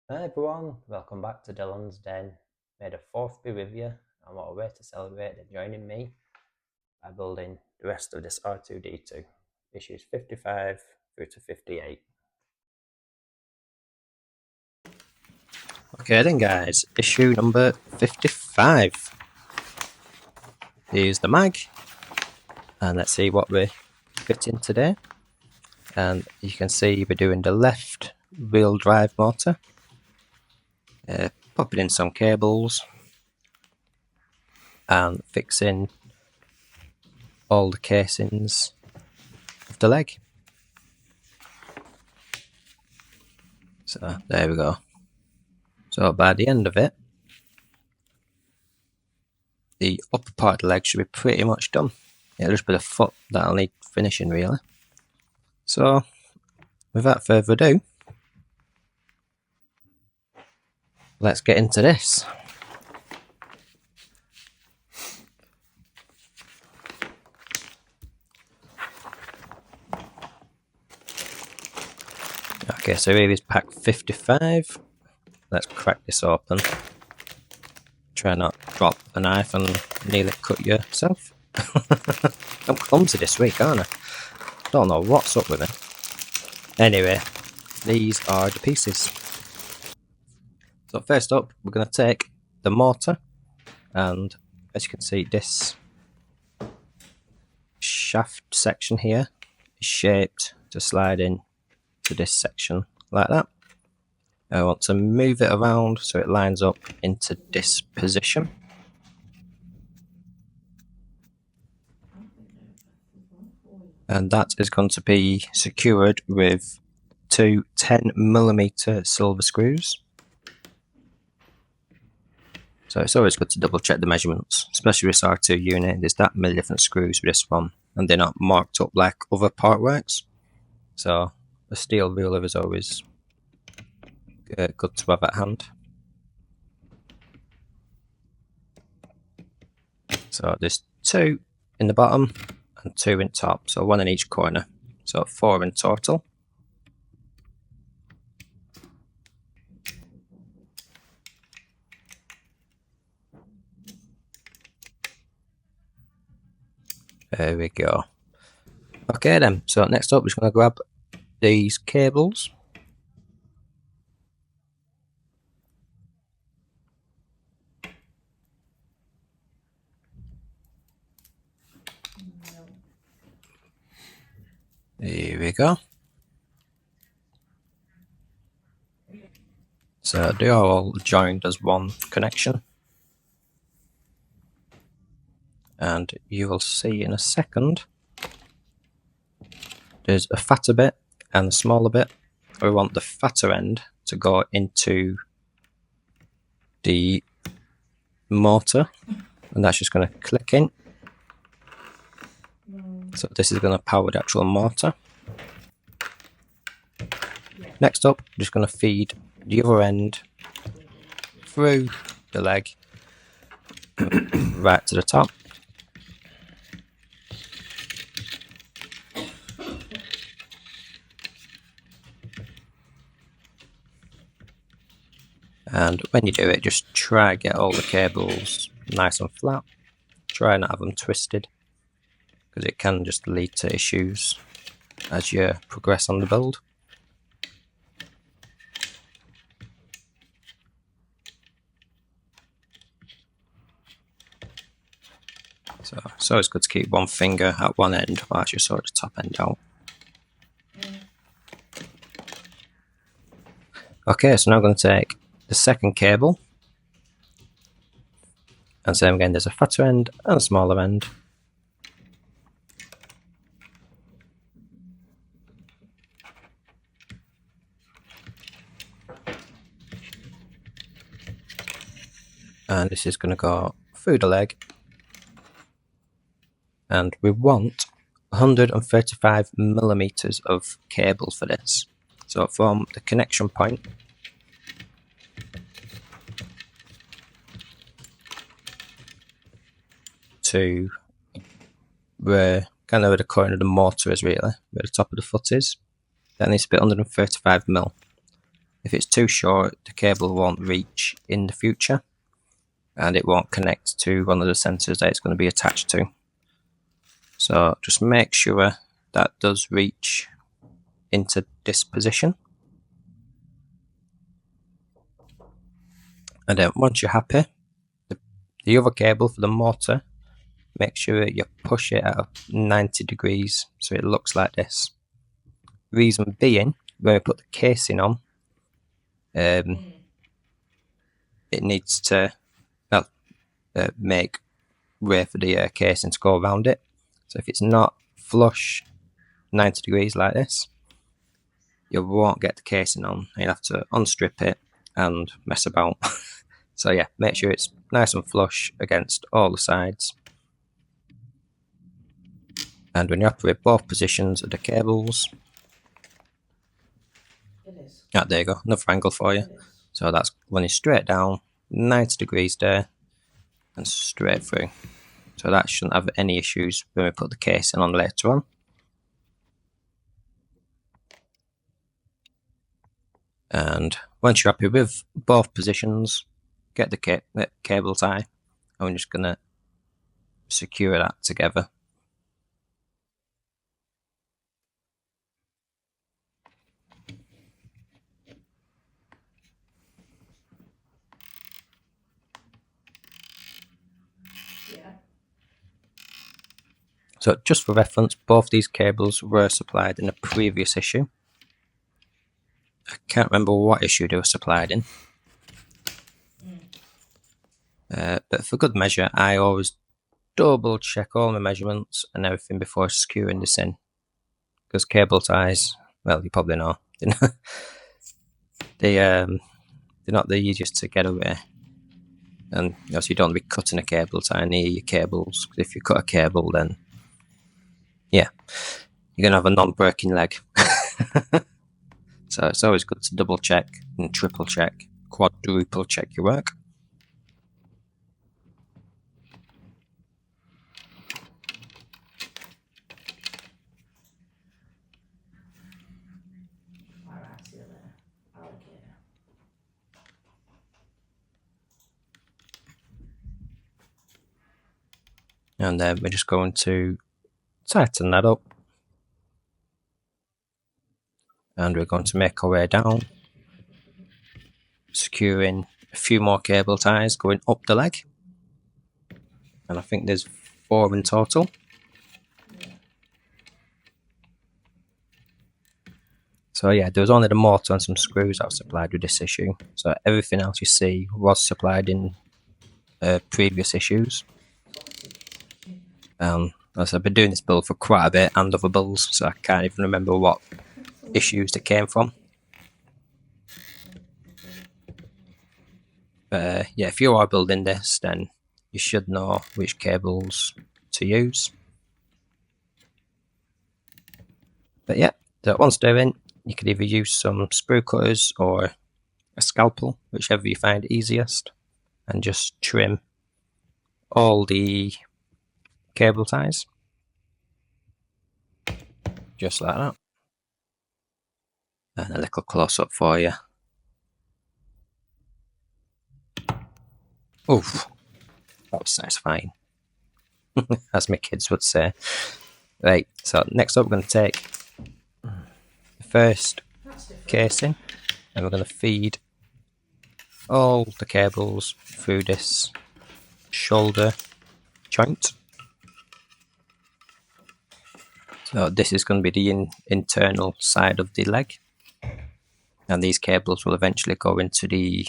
Hi everyone, welcome back to Dillon's Den. Made a fourth be with you, and what a way to celebrate than joining me by building the rest of this R2D2, issues 55 through to 58. Okay then guys, issue number 55. Here's the mag, and let's see what we fit in today. And you can see we're doing the left wheel drive motor. Popping in some cables and fixing all the casings of the leg. So there we go. So by the end of it, the upper part of the leg should be pretty much done. It'll just be the foot that'll need finishing really. So without further ado, let's get into this. Okay, so here is pack 55. Let's crack this open. Try not to drop a knife and nearly cut yourself. I'm clumsy this week, aren't I? Don't know what's up with me. Anyway, these are the pieces. So first up, we're going to take the mortar, and as you can see, this shaft section here is shaped to slide in to this section like that. I want to move it around so it lines up into this position. And that is going to be secured with two 10mm silver screws. So it's always good to double check the measurements, especially with this R2 unit. There's that many different screws with this one, and they're not marked up like other part works. So a steel ruler is always good to have at hand. So there's two in the bottom and two in top, so one in each corner, so 4 in total. There we go. Okay then, so next up we're just going to grab these cables. Here we go. So they are all joined as one connection. And you will see in a second, there's a fatter bit and a smaller bit. We want the fatter end to go into the motor, and that's just going to click in. So this is going to power the actual motor. Next up, I'm just going to feed the other end through the leg right to the top. And when you do it, just try to get all the cables nice and flat. Try not to have them twisted, because it can just lead to issues as you progress on the build. So it's always good to keep one finger at one end whilst you sort the top end out. Okay, so now I'm going to take the second cable, and same again, there's a fatter end and a smaller end. And this is going to go through the leg, and we want 135mm of cable for this. So from the connection point to where kind of where the corner of the motor is really, where the top of the foot is. That needs to be 135mm. If it's too short, the cable won't reach in the future, and it won't connect to one of the sensors that it's going to be attached to. So just make sure that does reach into this position. And then once you're happy, the other cable for the motor, make sure you push it at 90 degrees so it looks like this. Reason being, when we put the casing on, it needs to make way for the casing to go around it. So if it's not flush 90 degrees like this, you won't get the casing on. You'll have to unstrip it and mess about. So yeah, make sure it's nice and flush against all the sides. And when you operate both positions of the cables, there you go, another angle for you. So that's running straight down, 90 degrees there, and straight through. So that shouldn't have any issues when we put the casing on later on. And once you're happy with both positions, get the cable tie, and we're just going to secure that together. So just for reference, both these cables were supplied in a previous issue. I can't remember what issue they were supplied in. But for good measure, I always double check all my measurements and everything before securing this in. Because cable ties, well, you probably know, they're not the easiest to get away. And obviously you don't want to be cutting a cable tie near your cables. If you cut a cable, then yeah, you're going to have a non-breaking leg. So it's always good to double check and triple check, quadruple check your work. And then we're just going to tighten that up. And we're going to make our way down, securing a few more cable ties going up the leg. And I think there's 4 in total. So yeah, there was only the motor and some screws that were supplied with this issue. So everything else you see was supplied in previous issues. As I've been doing this build for quite a bit and other builds, so I can't even remember what issues it came from. But yeah, if you are building this, then you should know which cables to use. But yeah, so once they're in, you could either use some sprue cutters or a scalpel, whichever you find easiest, and just trim all the cable ties. Just like that. And a little close up for you. Oof, that was satisfying. As my kids would say. Right, so next up we're going to take the first casing and we're going to feed all the cables through this shoulder joint. So this is going to be the internal side of the leg, and these cables will eventually go into the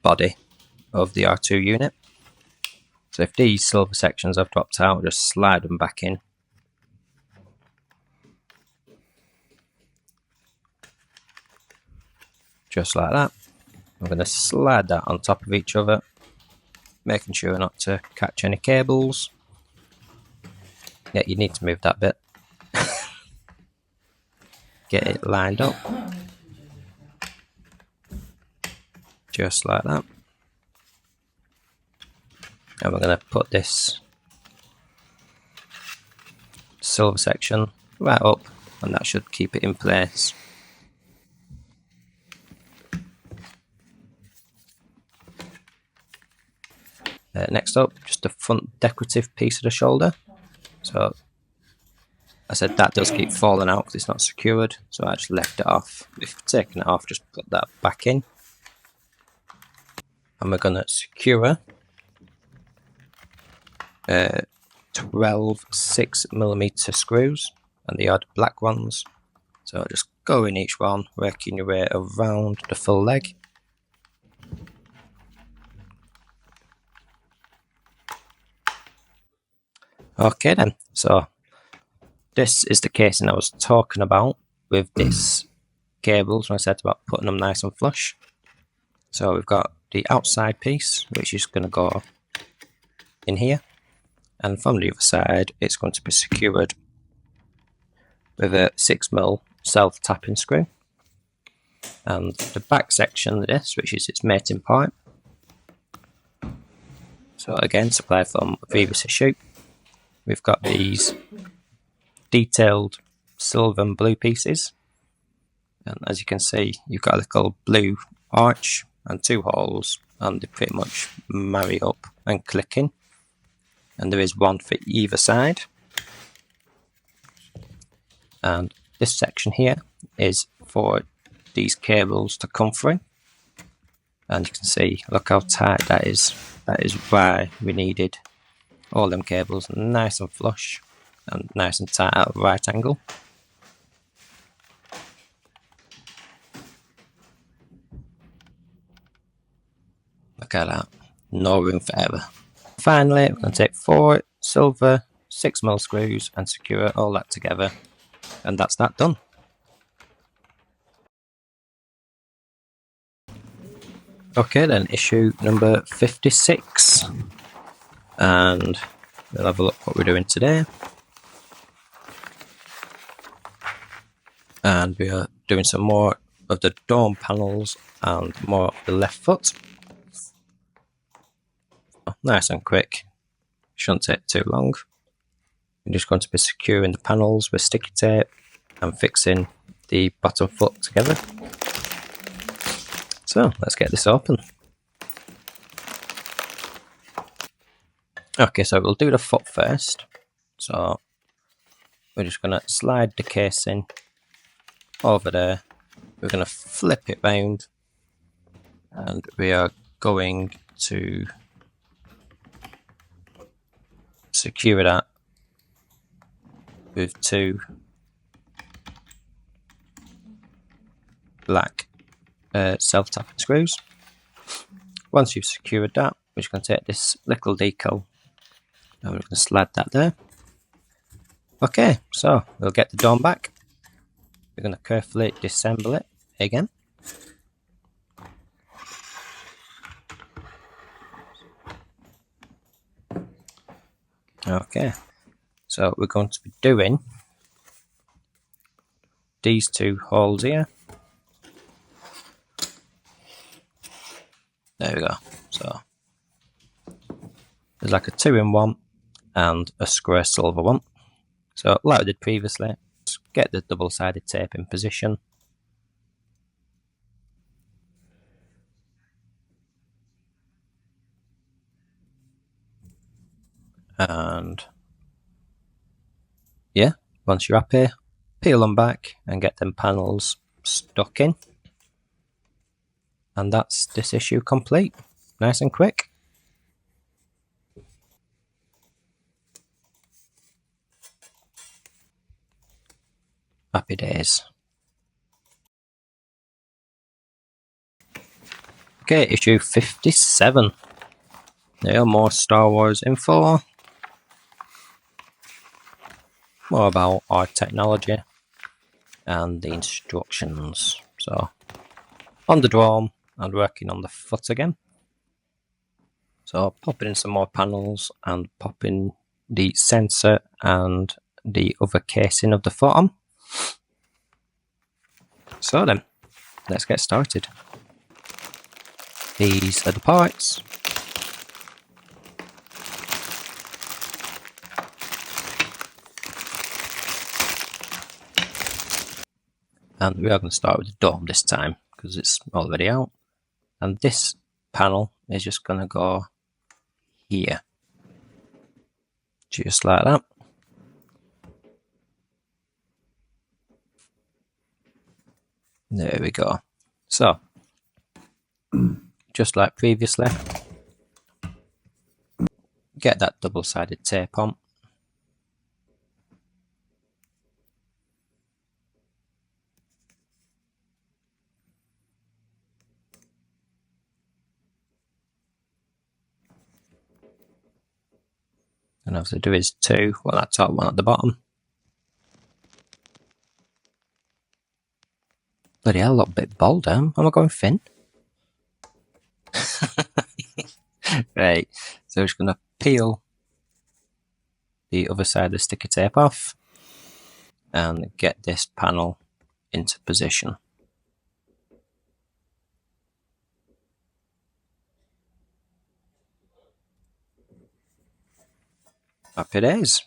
body of the R2 unit. So if these silver sections have dropped out, just slide them back in. Just like that. I'm going to slide that on top of each other, making sure not to catch any cables. Yeah, you need to move that bit. Get it lined up. Just like that. And we're going to put this silver section right up, and that should keep it in place. Next up, just the front decorative piece of the shoulder. So I said that does keep falling out because it's not secured, so I just left it off. If taking it off, just put that back in. And we're going to secure 12 6mm screws, and the odd black ones. So just go in each one, working your way around the full leg. Okay then, so this is the casing I was talking about with this cables when I said about putting them nice and flush. So we've got the outside piece, which is going to go in here, and from the other side it's going to be secured with a 6mm self-tapping screw, and the back section of this, which is its mating point, so again supplied from a previous issue. We've got these detailed silver and blue pieces, and as you can see you've got a little blue arch and 2 holes, and they pretty much marry up and click in, and there is one for either side. And this section here is for these cables to come through, and you can see, look how tight that is. That is why we needed all them cables nice and flush and nice and tight at a right angle. Look at that, no room for error. Finally, we're going to take 4 silver 6mm screws and secure all that together, and that's that done. Okay then, issue number 56, and we'll have a look what we're doing today. And we are doing some more of the dome panels and more of the left foot. Nice and quick, shouldn't take too long. We're just going to be securing the panels with sticky tape and fixing the bottom foot together. So let's get this open. Okay, so we'll do the foot first. So we're just going to slide the casing over there. We're going to flip it round, and we are going to secure that with 2 black self-tapping screws. Once you've secured that, we're just going to take this little decal and we're going to slide that there. Okay, so we'll get the dome back. We're going to carefully disassemble it again. Okay, so we're going to be doing these 2 holes here. There we go. So there's like a 2-in-1 and a square silver one. So like I did previously, just get the double-sided tape in position. And yeah, once you're happy, peel them back and get them panels stuck in. And that's this issue complete. Nice and quick. Happy days. Okay, issue 57. There are more Star Wars info. More about our technology and the instructions. So, on the dome and working on the foot again. So, popping in some more panels and popping the sensor and the other casing of the foot on. So then, let's get started. These are the parts. And we are going to start with the dome this time because it's already out. And this panel is just going to go here, just like that. There we go. So, just like previously, get that double-sided tape on. And obviously there is two, one at the top, one at the bottom. Bloody hell, a little bit bolder. Am I going thin? Right, so we're just going to peel the other side of the sticky tape off and get this panel into position. Happy days.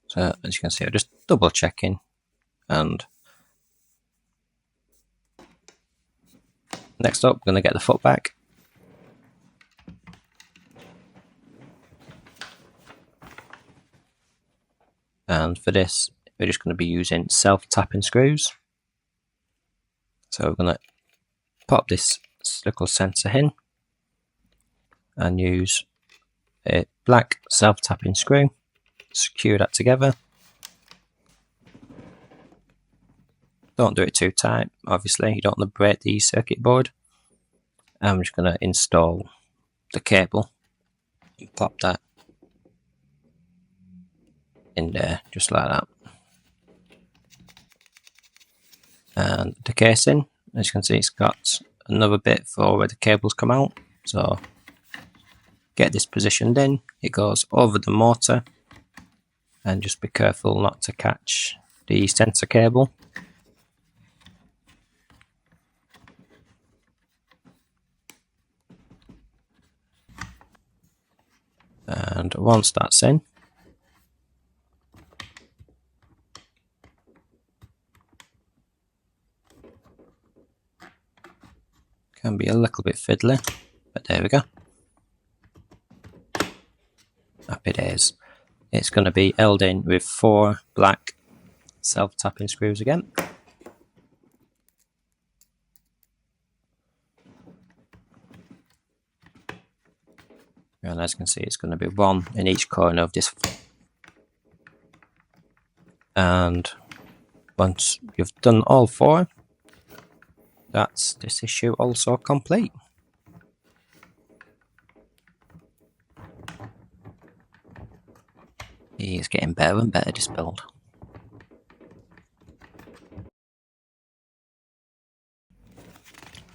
So as you can see, I'm just double checking, and next up, we're going to get the foot back. And for this, we're just going to be using self-tapping screws. So we're going to pop this little sensor in and use a black self-tapping screw. Secure that together. Don't do it too tight, obviously, you don't want to break the circuit board. I'm just going to install the cable and pop that in there, just like that. And the casing, as you can see, it's got another bit for where the cables come out. So get this positioned in, it goes over the motor, and just be careful not to catch the sensor cable. And once that's in, can be a little bit fiddly, but there we go. Happy days. It's going to be held in with 4 black self-tapping screws again. And as you can see, it's going to be 1 in each corner of this. And once you've done all 4, that's this issue also complete. He's getting better and better, this build.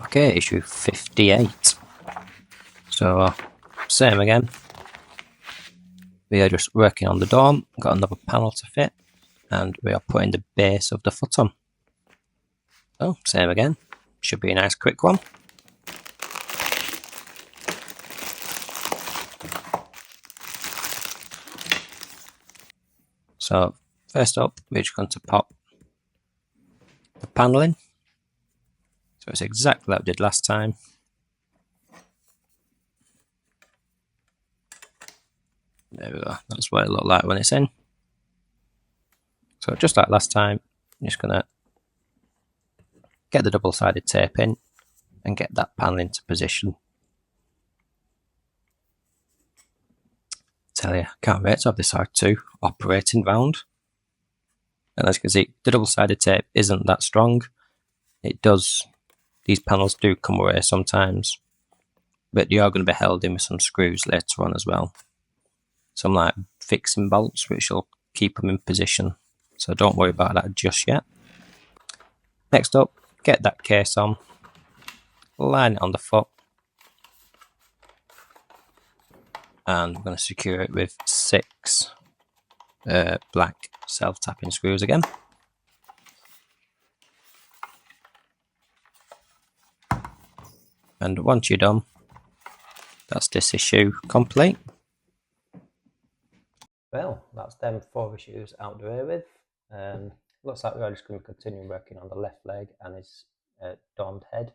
Okay, issue 58. So, same again. We are just working on the dome, got another panel to fit, and we are putting the base of the foot on. So, same again. Should be a nice quick one. So, first up, we're just going to pop the panel in. So it's exactly like we did last time. There we go, that's what it looked like when it's in. So just like last time, I'm just going to get the double-sided tape in and get that panel into position. Tell you, can't wait to have this R2 operating round. And as you can see, the double-sided tape isn't that strong. It does, these panels do come away sometimes, but you are going to be held in with some screws later on as well. Some like fixing bolts which will keep them in position, so don't worry about that just yet. Next up, get that case on, line it on the foot, and I'm going to secure it with 6 black self-tapping screws again. And once you're done, that's this issue complete. Well, that's them 4 issues out the way with. Looks like we're just going to continue working on the left leg and his domed head,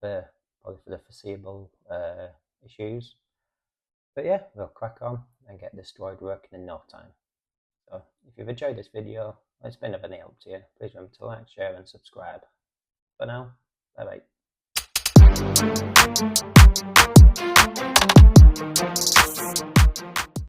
probably for the foreseeable issues. But yeah, we'll crack on and get this droid working in no time. So if you've enjoyed this video, or it's been of any help to you, please remember to like, share and subscribe. For now, bye bye.